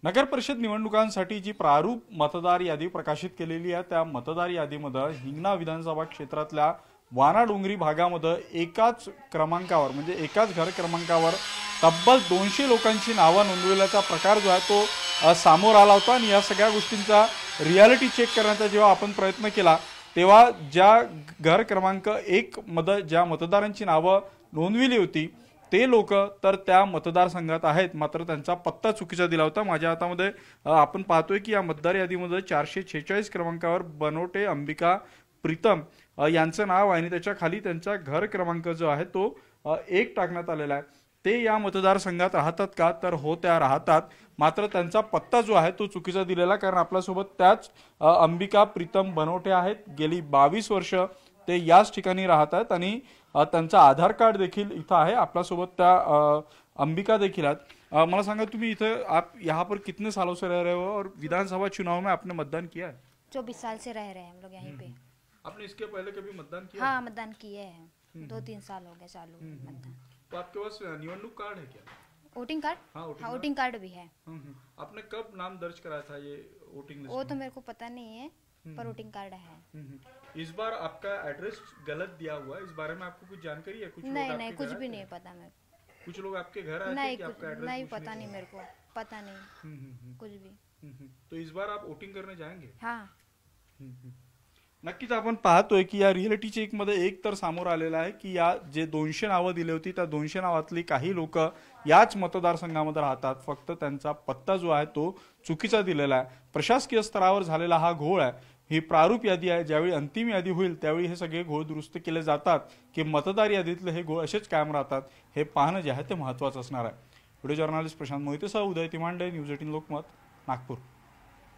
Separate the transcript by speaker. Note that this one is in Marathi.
Speaker 1: नगर परिषद निवडणुकांसाठी जी प्रारूप मतदार यादी प्रकाशित केलेली आहे त्या मतदार यादीमध्ये हिंगणा विधानसभा क्षेत्रातल्या वानाडोंगरी भागामध्ये एकाच क्रमांकावर म्हणजे एकाच घर क्रमांकावर तब्बल 200 लोकांची नावं नोंदवल्याचा प्रकार जो आहे तो समोर आला होता। आणि या सगळ्या गोष्टींचा रियालिटी चेक करण्याचा जेव्हा आपण प्रयत्न केला तेव्हा ज्या घर क्रमांक 1 मध्ये ज्या मतदारांची नावं नोंदविली होती ते लोक तर त्या मतदारसंघात आहेत, मात्र त्यांचा पत्ता चुकीचा दिला होता। माझ्या हातामध्ये आपण पाहतोय की या मतदार यादीमध्ये 446 क्रमांकावर बनोटे अंबिका प्रीतम यांचं नाव आहे आणि त्याच्या खाली त्यांचा घर क्रमांक जो आहे तो 1 टाकण्यात आलेला आहे। ते या मतदारसंघात राहतात का तर हो त्या राहतात, मात्र त्यांचा पत्ता जो आहे तो चुकीचा दिलेला, कारण आपल्यासोबत त्याच अंबिका प्रीतम बनोटे आहेत। गेली 22 वर्ष ते याच ठिकाणी राहत आहेत आणि त्यांचा आधार कार्ड देखील इथं आहे। आपल्यासोबत त्या अंबिका देखील आहेत। मला सांगा तुम्ही इथं आप यहाँ पर कितने सालों से रह रहे हो और विधानसभा चुनाव में आपने मतदान किया है?
Speaker 2: 24 साल से रह रहे हैं हम लोग यहीं पे।
Speaker 1: आपने इसके पहले कभी मतदान किया?
Speaker 2: हाँ, मतदान किए हैं। 2-3 साल हो गए चालू मतदान।
Speaker 1: तो आपके पास निवडणूक कार्ड है क्या?
Speaker 2: Voting card?
Speaker 1: हाँ,
Speaker 2: वोटिंग कार्ड भी है।
Speaker 1: आपने कब नाम दर्ज कराया था ये वोटिंग लिस्ट
Speaker 2: वो
Speaker 1: में?
Speaker 2: तो मेरे को पता नहीं है, पर वोटिंग कार्ड है।
Speaker 1: इस बार आपका एड्रेस गलत दिया हुआ है, इस बारे में आपको कुछ जानकारी है? कुछ लोग
Speaker 2: नहीं
Speaker 1: आपके
Speaker 2: नहीं,
Speaker 1: घर
Speaker 2: कुछ
Speaker 1: आए
Speaker 2: भी
Speaker 1: थे?
Speaker 2: नहीं पता मेरे को।
Speaker 1: कुछ लोग आपके घर आए थे
Speaker 2: नहीं
Speaker 1: कि
Speaker 2: कुछ
Speaker 1: आपका एड्रेस
Speaker 2: नहीं,
Speaker 1: पूछने
Speaker 2: पता
Speaker 1: के
Speaker 2: नहीं
Speaker 1: लिए?
Speaker 2: मेरे को, पता नहीं कुछ भी।
Speaker 1: तो इस बार आप वोटिंग करने जाएंगे?
Speaker 2: हाँ।
Speaker 1: नक्कीच आपण पाहतोय की या रिअलिटी चेक मध्ये एक तर समोर आलेला आहे की या जे 200 नावं दिली होती त्या 200 नावातली काही लोक याच मतदारसंघामध्ये राहतात, फक्त त्यांचा पत्ता जो आहे तो चुकीचा दिलेला आहे। प्रशासकीय स्तरावर झालेला हा घोळ आहे। ही प्रारूप यादी आहे, ज्यावेळी अंतिम यादी होईल त्यावेळी हे सगळे घोळ दुरुस्त केले जातात की मतदार यादीतले हे घोळ असेच कायम राहतात, हे पाहणं जे आहे ते महत्त्वाचं असणार आहे। व्हिडिओ जर्नलिस्ट प्रशांत मोहितेसह उदय तिमांडे, न्यूज 18 लोकमत, नागपूर।